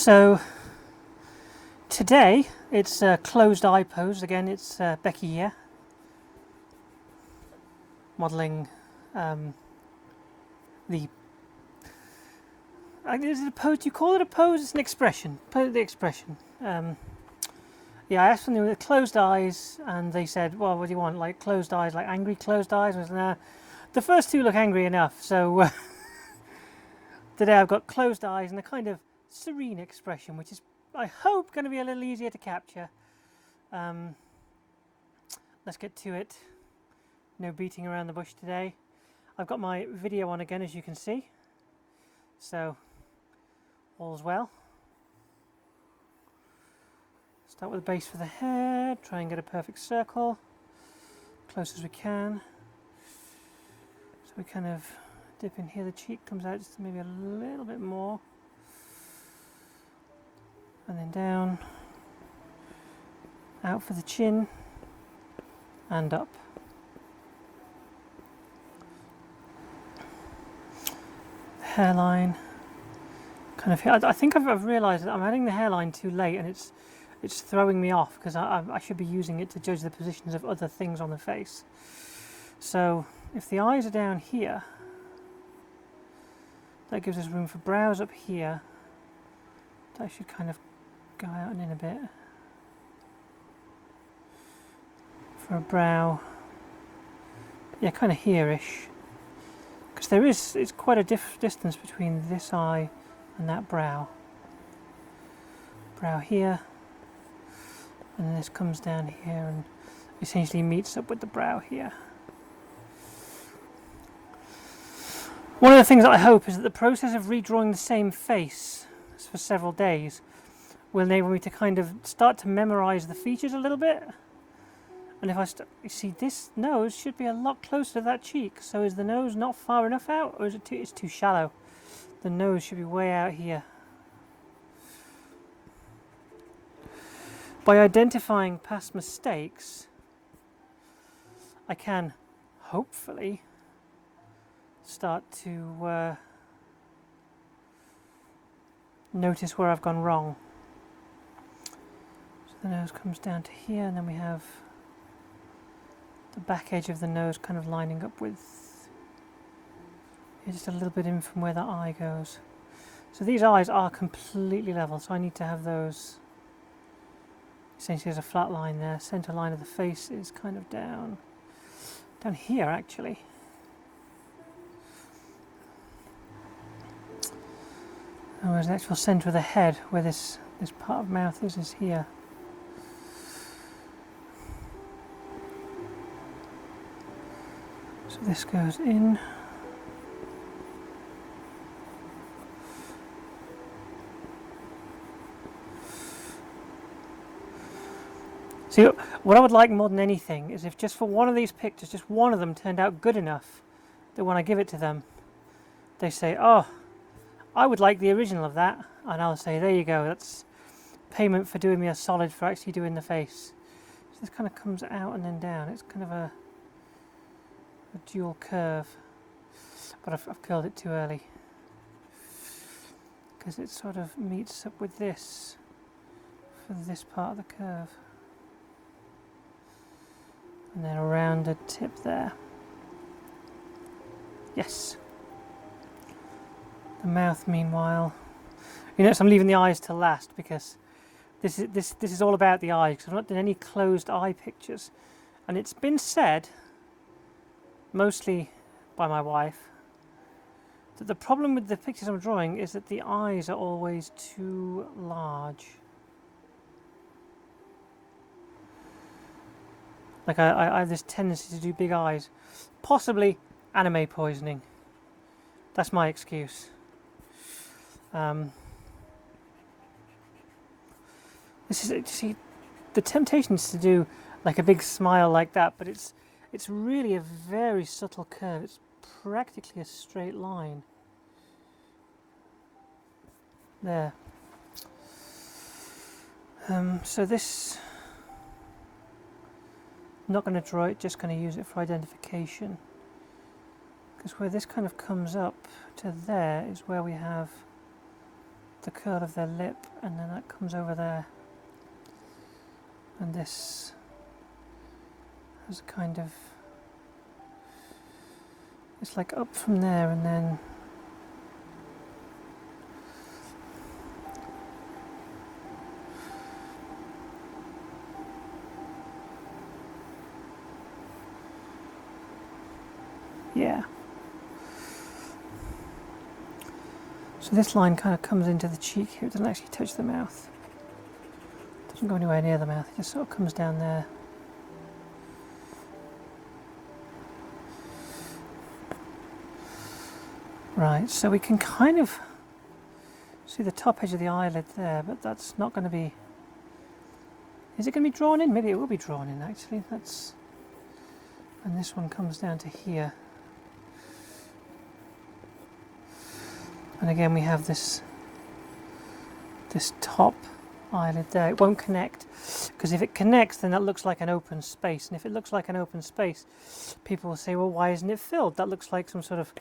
So today it's closed eye pose. Again, it's Becky here, modelling the. Is it a pose? Do you call it a pose? It's an expression. The expression. Yeah, I asked them with closed eyes, and they said, "Well, what do you want? Like closed eyes, like angry closed eyes?" I was nah. The first two look angry enough, so today I've got closed eyes and a kind of serene expression, which is, I hope, going to be a little easier to capture. Let's get to it. No beating around the bush today. I've got my video on again, as you can see, so all's well. Start with the base for the head, try and get a perfect circle, close as we can. So we kind of dip in here, the cheek comes out just maybe a little bit more. And then down, out for the chin, and up. The hairline, kind of here. I think I've realised that I'm adding the hairline too late, and it's throwing me off because I should be using it to judge the positions of other things on the face. So if the eyes are down here, that gives us room for brows up here. That should kind of go out and in a bit. For a brow, yeah, kind of here-ish. Because it's quite a distance between this eye and that brow. Brow here. And then this comes down here and essentially meets up with the brow here. One of the things that I hope is that the process of redrawing the same face for several days will enable me to kind of start to memorize the features a little bit. And if you see, this nose should be a lot closer to that cheek. So is the nose not far enough out, or is it it's too shallow? The nose should be way out here. By identifying past mistakes, I can hopefully start to notice where I've gone wrong. So the nose comes down to here, and then we have the back edge of the nose kind of lining up with just a little bit in from where the eye goes. So these eyes are completely level, so I need to have those. Essentially, there's a flat line there. Center line of the face is kind of down here, actually. Whereas the actual center of the head, where this part of mouth is here. So this goes in. See, what I would like more than anything is if just for one of these pictures, just one of them turned out good enough that when I give it to them, they say, "Oh, I would like the original of that," and I'll say, "There you go, that's payment for doing me a solid for actually doing the face." So this kind of comes out and then down. It's kind of a dual curve, but I've curled it too early because it sort of meets up with this for this part of the curve. And then a rounded tip there. Yes. The mouth, meanwhile, you notice I'm leaving the eyes to last because this is all about the eyes. Because I've not done any closed eye pictures, and it's been said, mostly by my wife, that the problem with the pictures I'm drawing is that the eyes are always too large. Like I have this tendency to do big eyes, possibly anime poisoning. That's my excuse. See, the temptation is to do like a big smile like that, but it's really a very subtle curve. It's practically a straight line. There. So this. I'm not going to draw it, just going to use it for identification. Because where this kind of comes up to there is where we have the curl of their lip, and then that comes over there. And this has a kind of, it's like up from there and then yeah. So this line kind of comes into the cheek here. It doesn't actually touch the mouth. It doesn't go anywhere near the mouth. It just sort of comes down there. Right, so we can kind of see the top edge of the eyelid there, but that's not going to be... Is it going to be drawn in? Maybe it will be drawn in, actually. That's... And this one comes down to here. And again, we have this top eyelid there. It won't connect, because if it connects, then that looks like an open space. And if it looks like an open space, people will say, well, why isn't it filled? That looks like some sort of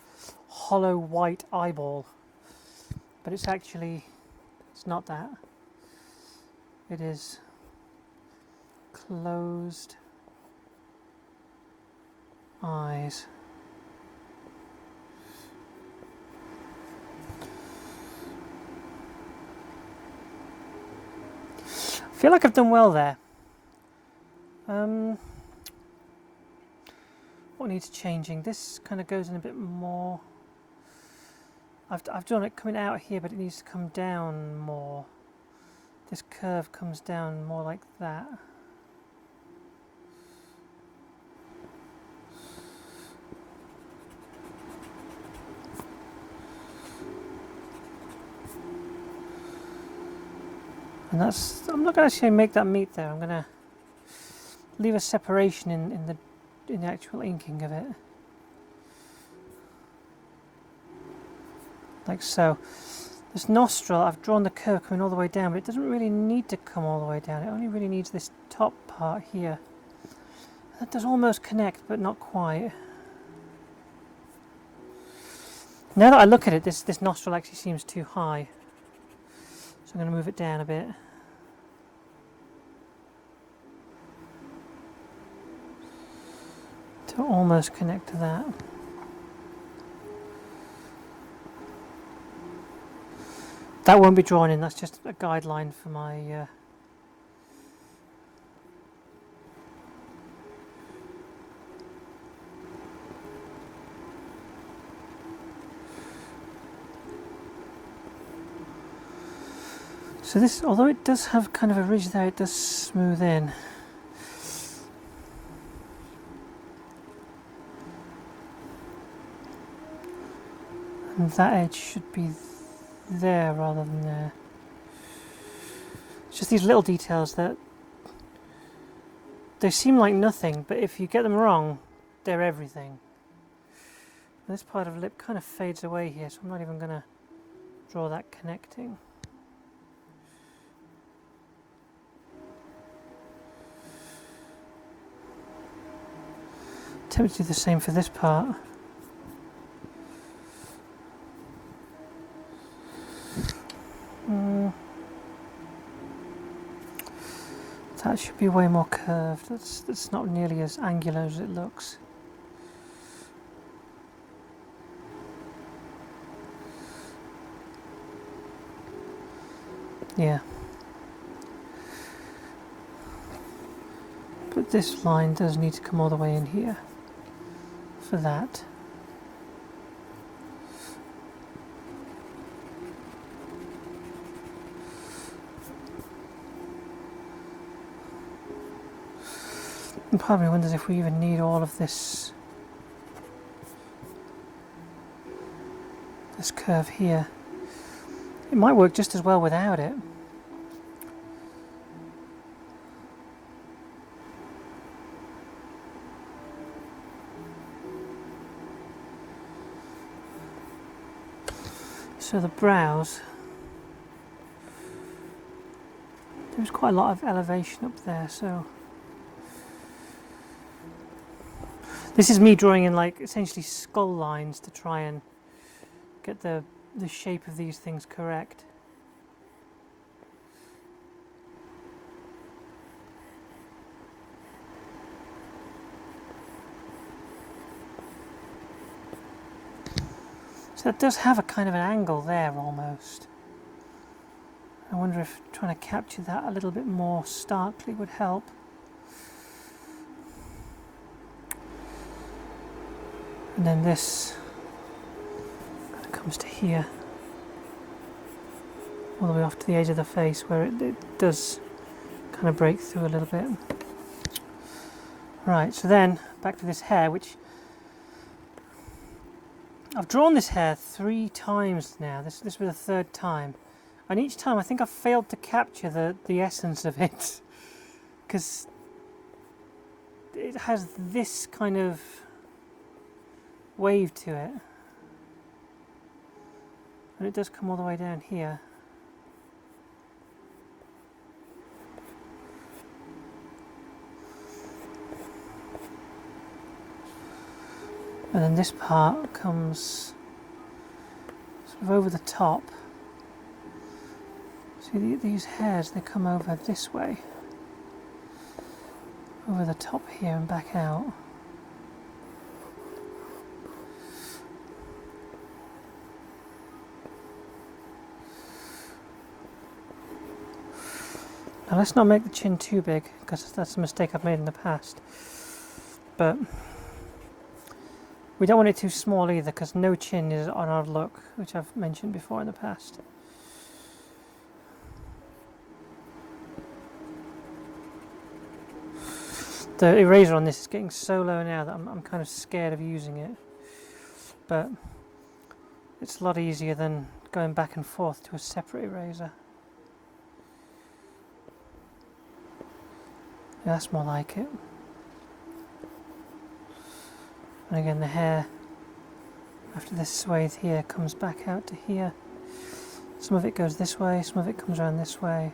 hollow white eyeball. But it's actually, it's not that. It is closed eyes. I feel like I've done well there. What needs changing? This kind of goes in a bit more. I've done it coming out here, but it needs to come down more. This curve comes down more like that. And that's, I'm not going to actually make that meet there. I'm going to leave a separation in the actual inking of it, like so. This nostril, I've drawn the curve coming all the way down, but it doesn't really need to come all the way down. It only really needs this top part here. That does almost connect, but not quite. Now that I look at it, this nostril actually seems too high. So I'm going to move it down a bit. To almost connect to that. That won't be drawn in, that's just a guideline for my... So this, although it does have kind of a ridge there, it does smooth in. And that edge should be there rather than there. It's just these little details that they seem like nothing, but if you get them wrong, they're everything. And this part of the lip kind of fades away here, so I'm not even going to draw that connecting. Attempt to do the same for this part. That should be way more curved. That's not nearly as angular as it looks. Yeah. But this line does need to come all the way in here for that. And part of me wonders if we even need all of this curve here. It might work just as well without it. So the brows, there's quite a lot of elevation up there, so this is me drawing in like essentially skull lines to try and get the shape of these things correct. So it does have a kind of an angle there almost. I wonder if trying to capture that a little bit more starkly would help. And then this comes to here, all the way off to the edge of the face where it does kind of break through a little bit. Right, so then back to this hair, which I've drawn this hair 3 times now. This was the 3rd time, and each time I think I've failed to capture the essence of it, because it has this kind of wave to it, and it does come all the way down here. And then this part comes sort of over the top. See these hairs, they come over this way, over the top here and back out. Now let's not make the chin too big, because that's a mistake I've made in the past. But we don't want it too small either, because no chin is on our look, which I've mentioned before in the past. The eraser on this is getting so low now that I'm kind of scared of using it. But it's a lot easier than going back and forth to a separate eraser. Yeah, that's more like it. And again, the hair after this swathe here comes back out to here. Some of it goes this way, some of it comes around this way.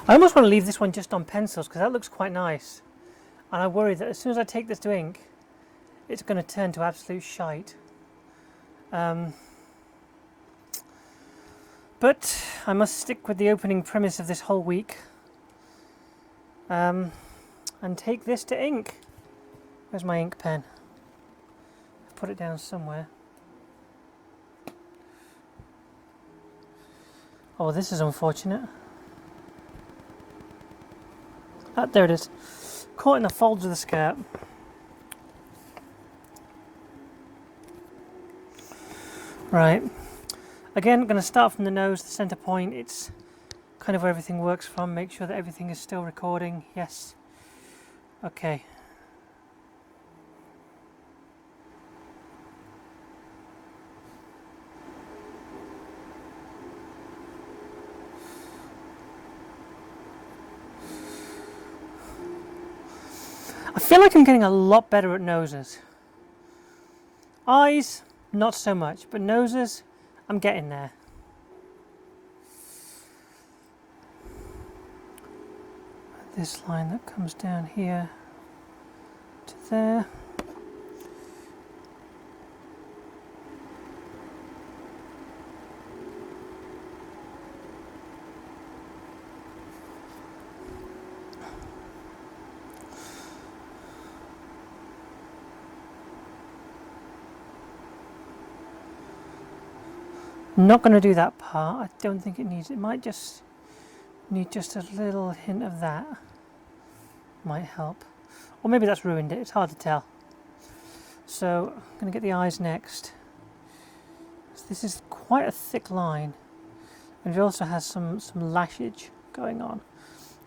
I almost want to leave this one just on pencils because that looks quite nice, and I worry that as soon as I take this to ink it's going to turn to absolute shite. But I must stick with the opening premise of this whole week and take this to ink. Where's my ink pen? I've put it down somewhere. Oh, this is unfortunate. Ah, there it is. Caught in the folds of the skirt. Right. Again, I'm going to start from the nose, the centre point. It's kind of where everything works from. Make sure that everything is still recording. Yes. Okay. I feel like I'm getting a lot better at noses. Eyes, not so much, but noses, I'm getting there. This line that comes down here to there. I'm not going to do that part. I don't think it needs. It might just need just a little hint of that. Might help. Or maybe that's ruined it. It's hard to tell. So I'm going to get the eyes next. So this is quite a thick line, and it also has some lashage going on,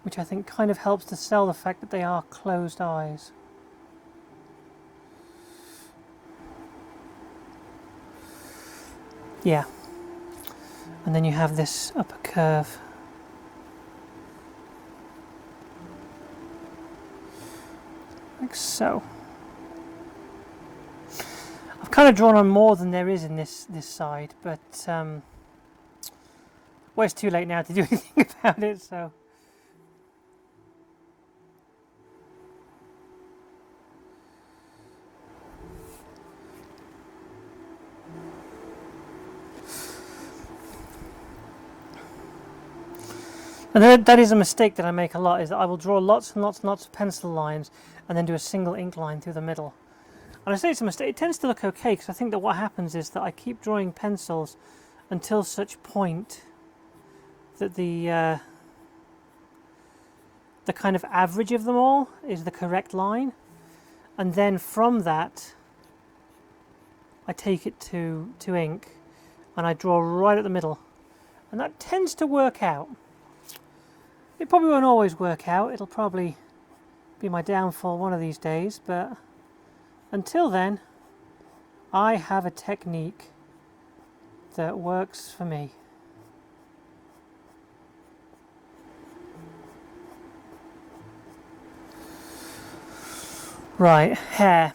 which I think kind of helps to sell the fact that they are closed eyes. Yeah. And then you have this upper curve. Like so. I've kind of drawn on more than there is in this side, but well, it's too late now to do anything about it, so. And that is a mistake that I make a lot, is that I will draw lots and lots and lots of pencil lines and then do a single ink line through the middle. And I say it's a mistake. It tends to look okay, because I think that what happens is that I keep drawing pencils until such point that the kind of average of them all is the correct line, and then from that I take it to ink and I draw right at the middle, and that tends to work out. It probably won't always work out, it'll probably be my downfall one of these days, but until then I have a technique that works for me. Right, hair.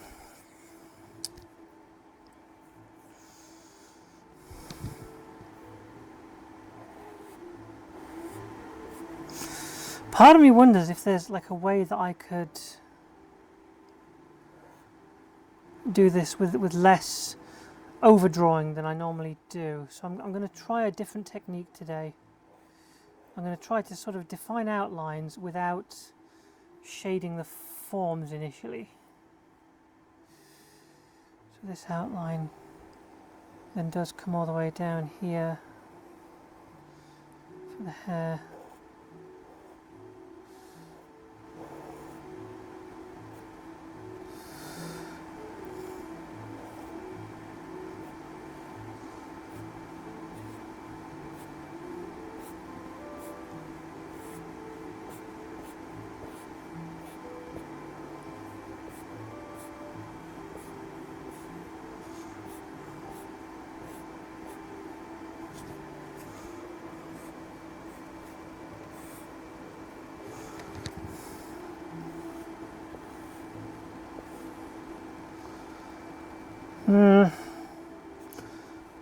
Part of me wonders if there's like a way that I could do this with less overdrawing than I normally do. So I'm going to try a different technique today. I'm going to try to sort of define outlines without shading the forms initially. So this outline then does come all the way down here for the hair.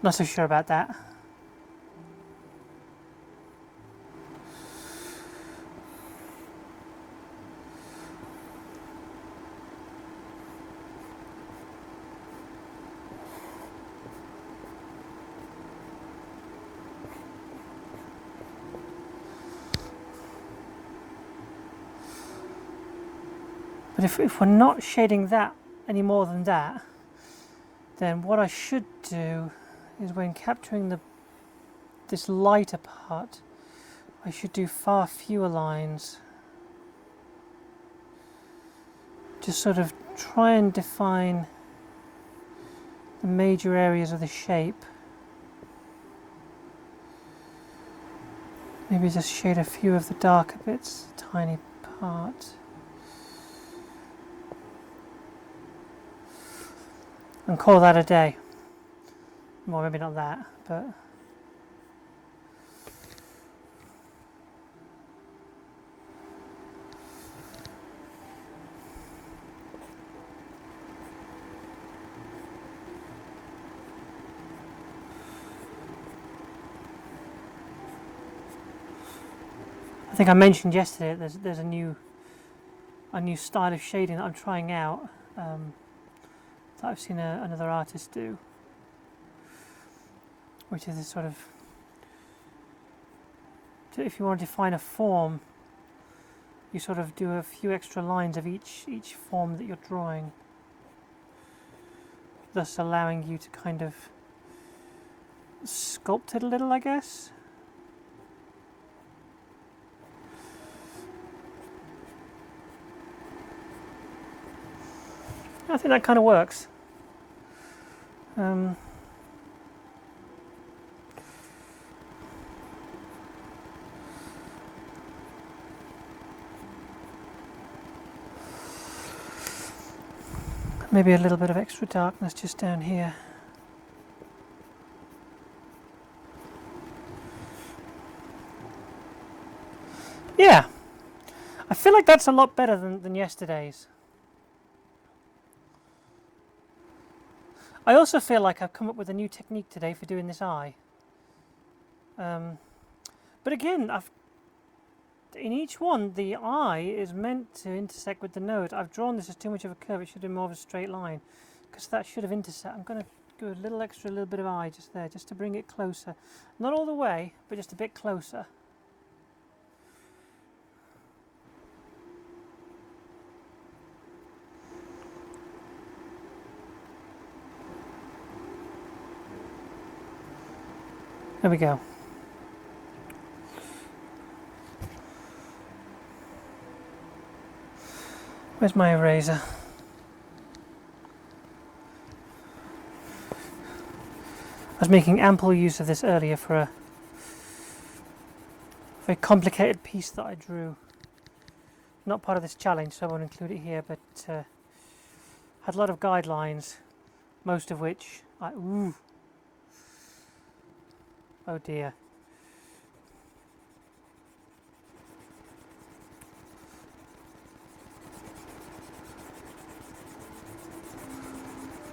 Not so sure about that. But if we're not shading that any more than that, then what I should do is, when capturing this lighter part, I should do far fewer lines. Just sort of try and define the major areas of the shape. Maybe just shade a few of the darker bits, a tiny part. And call that a day. Well, maybe not that, but I think I mentioned yesterday that there's a new style of shading that I'm trying out, that I've seen another artist do, which is this sort of, if you want to define a form, you sort of do a few extra lines of each form that you're drawing, thus allowing you to kind of sculpt it a little, I guess. I think that kind of works. Maybe a little bit of extra darkness just down here. Yeah, I feel like that's a lot better than yesterday's. I also feel like I've come up with a new technique today for doing this eye. But again, in each one, the eye is meant to intersect with the nose. I've drawn this as too much of a curve. It should be more of a straight line, because that should have intersected. I'm going to do a little bit of eye just there, just to bring it closer. Not all the way, but just a bit closer. There we go. Where's my eraser? I was making ample use of this earlier for a very complicated piece that I drew. Not part of this challenge, so I won't include it here, but had a lot of guidelines, most of which ooh. Oh dear.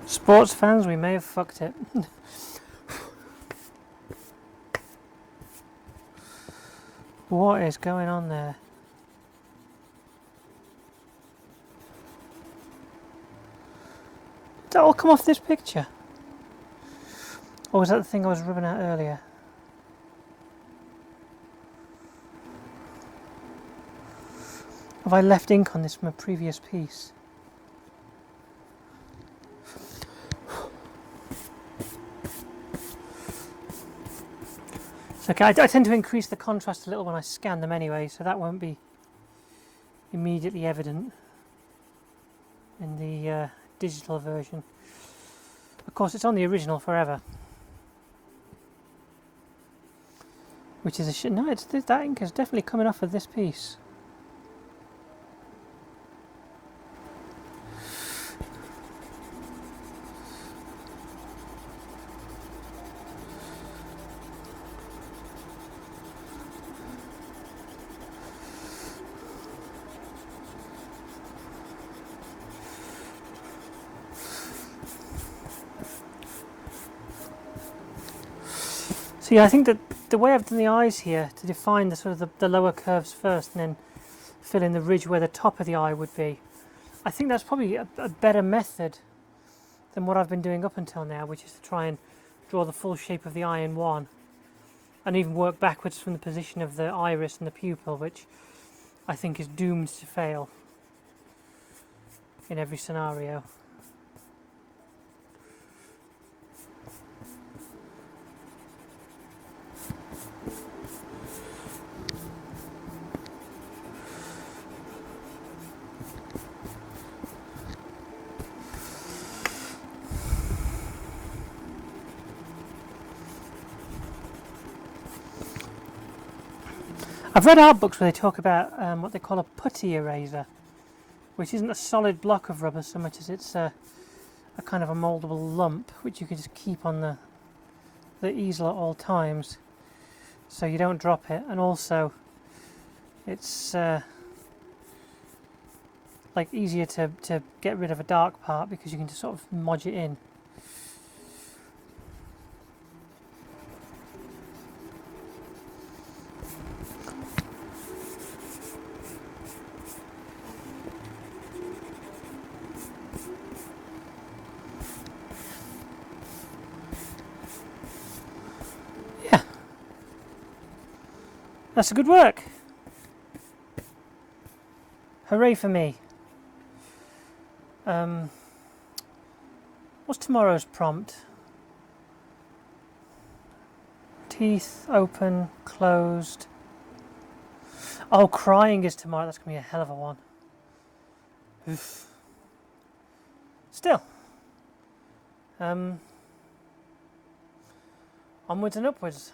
Sports fans, we may have fucked it. What is going on there? Did that all come off this picture? Or was that the thing I was rubbing out earlier? Have I left ink on this from a previous piece? It's okay, I tend to increase the contrast a little when I scan them anyway, so that won't be immediately evident in the digital version. Of course, it's on the original forever. Which is a shit. No, that ink is definitely coming off of this piece. So yeah, I think that the way I've done the eyes here to define the sort of the lower curves first and then fill in the ridge where the top of the eye would be, I think that's probably a better method than what I've been doing up until now, which is to try and draw the full shape of the eye in one and even work backwards from the position of the iris and the pupil, which I think is doomed to fail in every scenario. I've read art books where they talk about what they call a putty eraser, which isn't a solid block of rubber so much as it's a kind of a mouldable lump which you can just keep on the easel at all times so you don't drop it, and also it's like easier to get rid of a dark part because you can just sort of modge it in. That's a good work. Hooray for me. What's tomorrow's prompt? Teeth open, closed. Oh, crying is tomorrow. That's going to be a hell of a one. Oof. Still. Onwards and upwards.